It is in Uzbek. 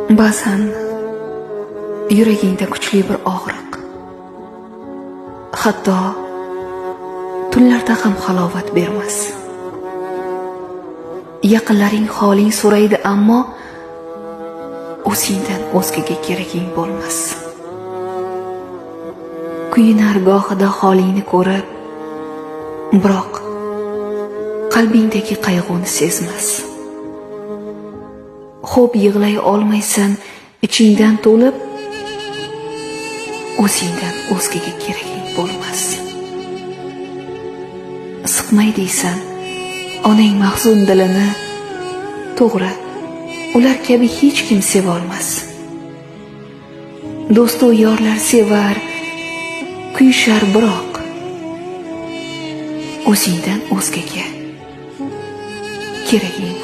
Ba'zan yuragingda kuchli bir og'riq, hatto tunlarda ham halovat bermas. Yaqinlaring holing so'raydi, ammo o'zingdan o'zgaga keraging bo'lmas. Kuyinar gohida holingni ko'rib, biroq qalbingdagi qayg'uni sezmas. Xo'p, yig'lay olmaysan ichingdan to'lib, o'zingdan o'zgaga keraging bo'lmas. Siqmay deysan onang mahzun dilini, to'g'ri, ular kabi hech kim sevolmas. Do'stu yorlar sevar, kuyishar, biroq o'zingdan o'zgaga keraging